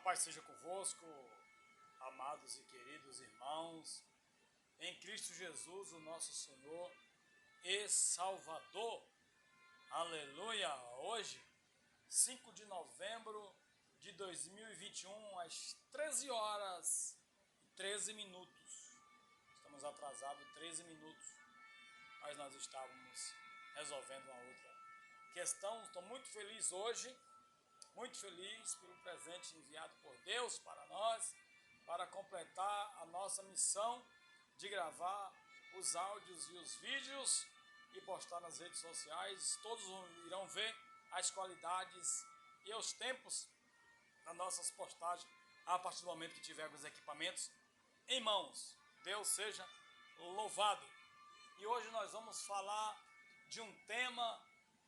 paz seja convosco, amados e queridos irmãos, em Cristo Jesus, o nosso Senhor e Salvador. Aleluia! Hoje, 5 de novembro de 2021, às 13 horas e 13 minutos. Estamos atrasados 13 minutos, mas nós estávamos resolvendo uma outra questão. Estou muito feliz hoje, muito feliz pelo presente enviado por Deus para nós, para completar a nossa missão de gravar os áudios e os vídeos e postar nas redes sociais. Todos irão ver as qualidades e os tempos das nossas postagens a partir do momento que tivermos os equipamentos em mãos. Deus seja louvado. E hoje nós vamos falar de um tema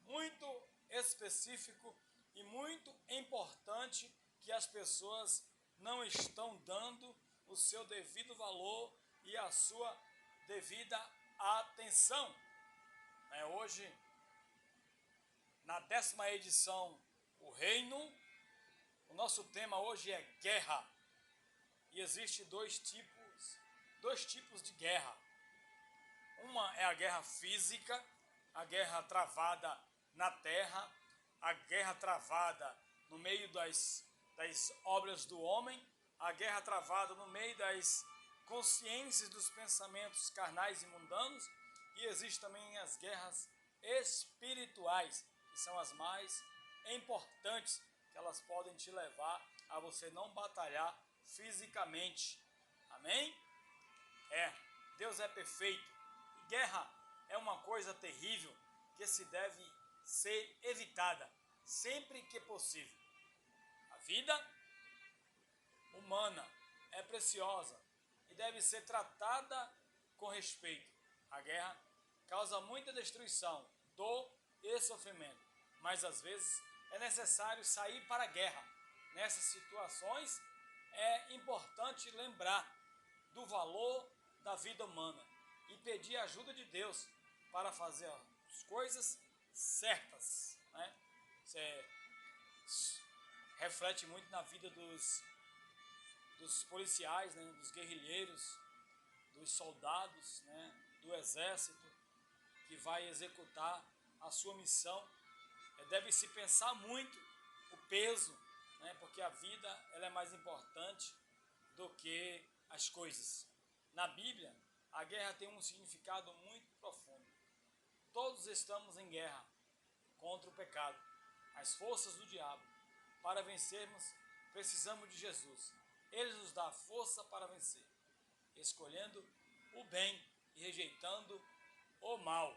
muito específico e muito importante que as pessoas não estão dando o seu devido valor e a sua devida atenção. Hoje, na 10ª edição, o Reino, o nosso tema hoje é guerra. E existe dois tipos de guerra. Uma é a guerra física, a guerra travada na terra, a guerra travada no meio das obras do homem, a guerra travada no meio das consciências dos pensamentos carnais e mundanos, e existem também as guerras espirituais, que são as mais importantes, que elas podem te levar a você não batalhar fisicamente. Amém? Deus é perfeito. E guerra é uma coisa terrível que se deve ser evitada sempre que possível. A vida humana é preciosa e deve ser tratada com respeito. A guerra causa muita destruição, dor e sofrimento, mas às vezes é necessário sair para a guerra. Nessas situações é importante lembrar do valor da vida humana e pedir a ajuda de Deus para fazer as coisas certas. Você reflete muito na vida dos policiais, dos guerrilheiros, dos soldados, do exército que vai executar a sua missão. Deve-se pensar muito o peso, porque a vida ela é mais importante do que as coisas. Na Bíblia, a guerra tem um significado muito profundo. Todos estamos em guerra contra o pecado, as forças do diabo. Para vencermos, precisamos de Jesus. Ele nos dá força para vencer, escolhendo o bem e rejeitando o mal.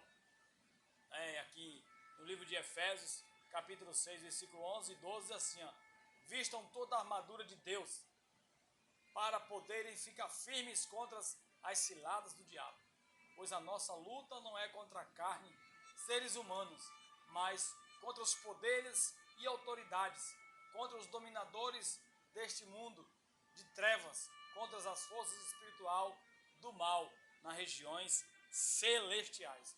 Aqui no livro de Efésios, capítulo 6, versículo 11 e 12, assim, vistam toda a armadura de Deus, para poderem ficar firmes contra as ciladas do diabo. Pois a nossa luta não é contra a carne, seres humanos, mas contra os poderes e autoridades, contra os dominadores deste mundo de trevas, contra as forças espirituais do mal nas regiões celestiais.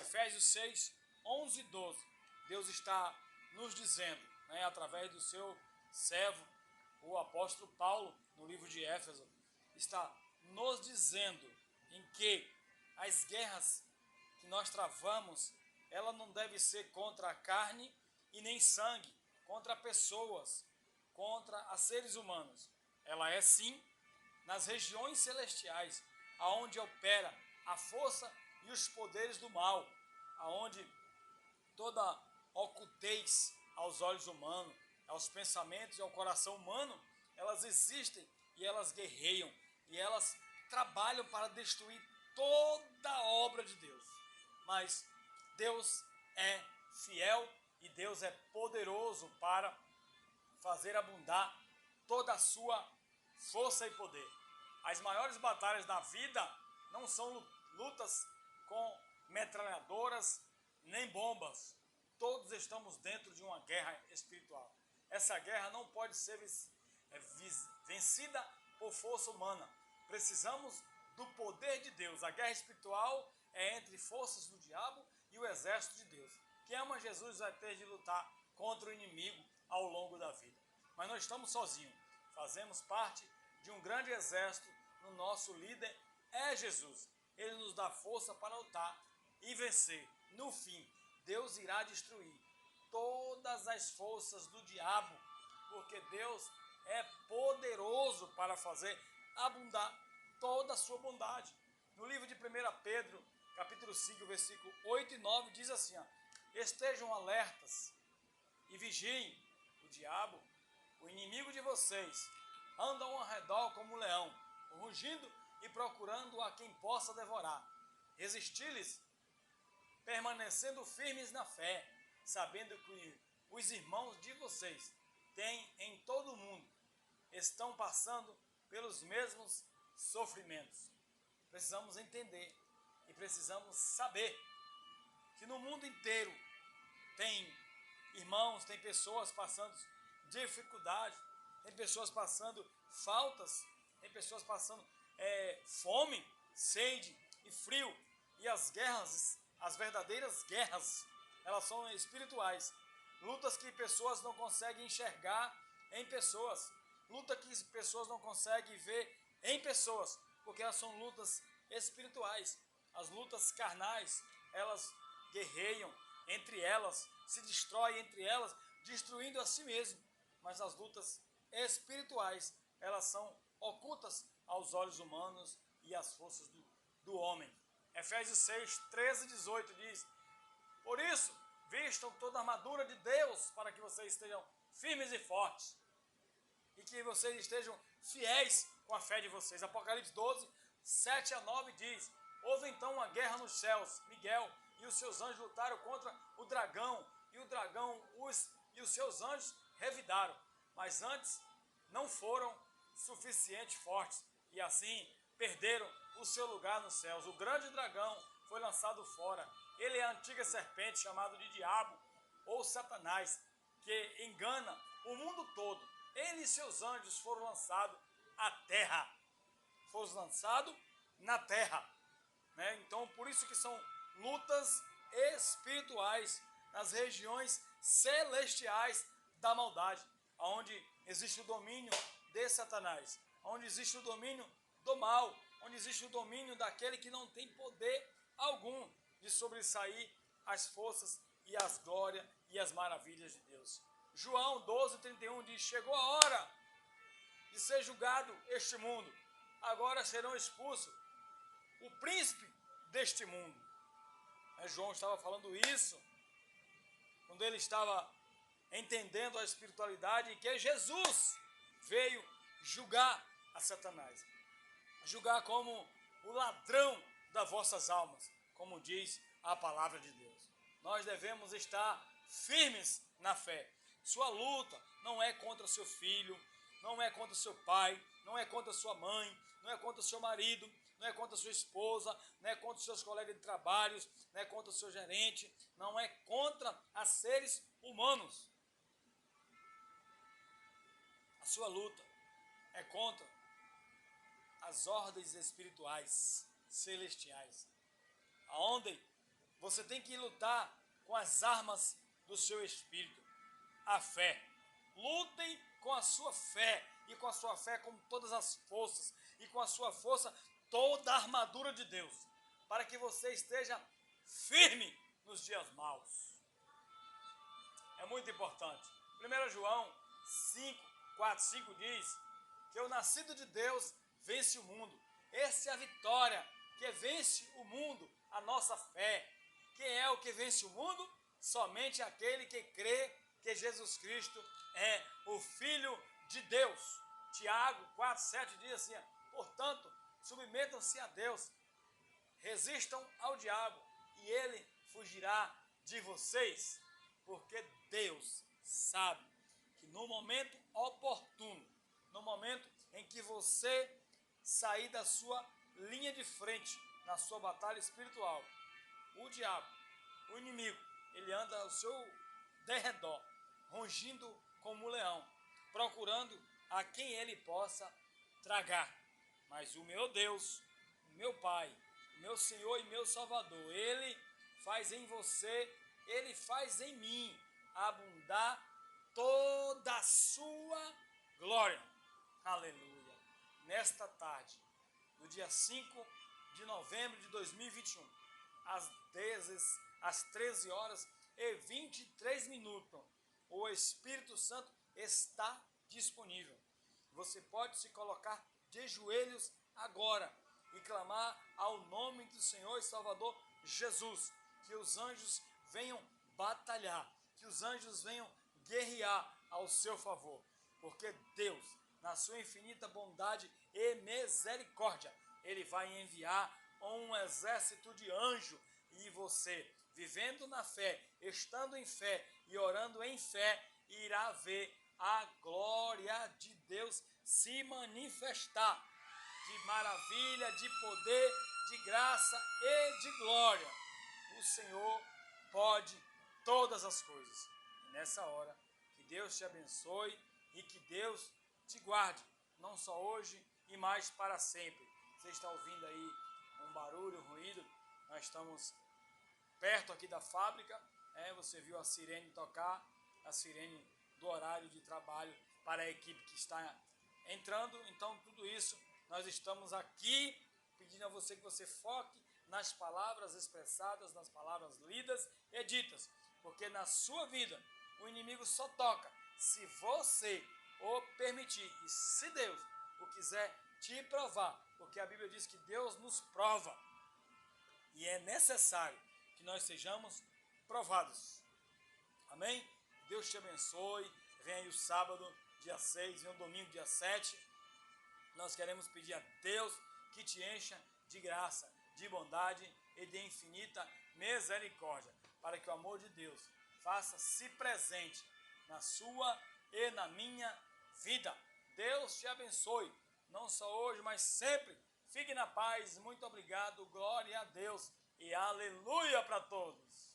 Efésios 6, 11 e 12. Deus está nos dizendo, através do seu servo, o apóstolo Paulo, no livro de Éfeso, está nos dizendo em que as guerras que nós travamos, ela não deve ser contra a carne e nem sangue, contra pessoas, contra seres humanos. Ela é sim nas regiões celestiais, aonde opera a força e os poderes do mal, aonde toda ocultez aos olhos humanos, aos pensamentos e ao coração humano, elas existem e elas guerreiam e elas trabalham para destruir toda a obra de Deus. Mas Deus é fiel e Deus é poderoso para fazer abundar toda a sua força e poder. As maiores batalhas da vida não são lutas com metralhadoras nem bombas. Todos estamos dentro de uma guerra espiritual. Essa guerra não pode ser vencida por força humana. Precisamos do poder de Deus. A guerra espiritual é entre forças do diabo e o exército de Deus. Quem ama Jesus vai ter de lutar contra o inimigo ao longo da vida. Mas não estamos sozinhos. fazemos parte de um grande exército. O nosso líder é Jesus. Ele nos dá força para lutar e vencer. No fim, Deus irá destruir todas as forças do diabo, porque Deus é poderoso para fazer abundar toda a sua bondade. No livro de 1 Pedro, capítulo 5, versículo 8 e 9, diz assim, ó, estejam alertas e vigiem. O diabo, o inimigo de vocês, anda ao redor como um leão, rugindo e procurando a quem possa devorar. Resisti-lhes, permanecendo firmes na fé, sabendo que os irmãos de vocês têm em todo o mundo, estão passando pelos mesmos sofrimentos. Precisamos entender e precisamos saber que no mundo inteiro tem irmãos, tem pessoas passando dificuldade, tem pessoas passando faltas, tem pessoas passando fome, sede e frio. E as guerras, as verdadeiras guerras, elas são espirituais. Lutas que pessoas não conseguem enxergar em pessoas. Luta que pessoas não conseguem ver em pessoas, porque elas são lutas espirituais. As lutas carnais, elas guerreiam entre elas, se destroem entre elas, destruindo a si mesmo. Mas as lutas espirituais, elas são ocultas aos olhos humanos e às forças do homem. Efésios 6, 13 e 18 diz, por isso, vistam toda a armadura de Deus para que vocês estejam firmes e fortes e que vocês estejam fiéis com a fé de vocês. Apocalipse 12, 7 a 9 diz, houve então uma guerra nos céus, Miguel e os seus anjos lutaram contra o dragão, e o dragão e os seus anjos revidaram, mas antes não foram suficientemente fortes, e assim perderam o seu lugar nos céus. O grande dragão foi lançado fora. Ele é a antiga serpente, chamado de diabo ou Satanás, que engana o mundo todo. Ele e seus anjos foram lançados à terra. Foram lançados na terra. Né? Então, por isso que são lutas espirituais nas regiões celestiais da maldade, onde existe o domínio de Satanás, onde existe o domínio do mal, onde existe o domínio daquele que não tem poder algum de sobressair as forças e as glórias e as maravilhas de Deus. João 12, 31 diz, chegou a hora de ser julgado este mundo, agora serão expulsos o príncipe deste mundo. João estava falando isso quando ele estava entendendo a espiritualidade e que Jesus veio julgar a Satanás, julgar como o ladrão das vossas almas, como diz a palavra de Deus. Nós devemos estar firmes na fé. Sua luta não é contra seu filho, não é contra seu pai, não é contra sua mãe, não é contra seu marido, não é contra sua esposa, não é contra seus colegas de trabalho, não é contra o seu gerente, não é contra os seres humanos. A sua luta é contra as ordens espirituais celestiais, aonde você tem que lutar com as armas do seu espírito, a fé. Lutem com a sua fé, e com a sua fé com todas as forças, e com a sua força toda a armadura de Deus, para que você esteja firme nos dias maus. É muito importante. 1 João 5, 4, 5 diz que o nascido de Deus vence o mundo. Essa é a vitória que vence o mundo, a nossa fé. Quem é o que vence o mundo? Somente aquele que crê que Jesus Cristo é o Filho de Deus. Tiago 4, 7 diz assim, portanto, submetam-se a Deus, resistam ao diabo e ele fugirá de vocês, porque Deus sabe que no momento oportuno, no momento em que você sair da sua linha de frente na sua batalha espiritual, o diabo, o inimigo, ele anda ao seu derredor, rugindo como um leão, procurando a quem ele possa tragar. Mas o meu Deus, o meu Pai, o meu Senhor e meu Salvador, ele faz em você, ele faz em mim abundar toda a sua glória. Aleluia. Nesta tarde, no dia 5 de novembro de 2021, às 13 horas e 23 minutos, o Espírito Santo está disponível. Você pode se colocar de joelhos agora e clamar ao nome do Senhor e Salvador Jesus, que os anjos venham batalhar, que os anjos venham guerrear ao seu favor, porque Deus, na sua infinita bondade e misericórdia, Ele vai enviar um exército de anjos, e você, vivendo na fé, estando em fé e orando em fé, irá ver a glória de Deus se manifestar, de maravilha, de poder, de graça e de glória. O Senhor pode todas as coisas. E nessa hora, que Deus te abençoe e que Deus te guarde, não só hoje e mais para sempre. Você está ouvindo aí um barulho, um ruído? Nós estamos perto aqui da fábrica, você viu a sirene tocar, a sirene do horário de trabalho para a equipe que está entrando. Então tudo isso, nós estamos aqui pedindo a você que você foque nas palavras expressadas, nas palavras lidas e ditas, porque na sua vida o inimigo só toca se você o permitir, e se Deus o quiser te provar, porque a Bíblia diz que Deus nos prova, e é necessário que nós sejamos provados. Amém? Deus te abençoe. Vem aí o sábado, dia 6, vem o domingo, dia 7. Nós queremos pedir a Deus que te encha de graça, de bondade e de infinita misericórdia, para que o amor de Deus faça-se presente na sua e na minha vida. Deus te abençoe, não só hoje, mas sempre. Fique na paz. Muito obrigado, glória a Deus e aleluia para todos.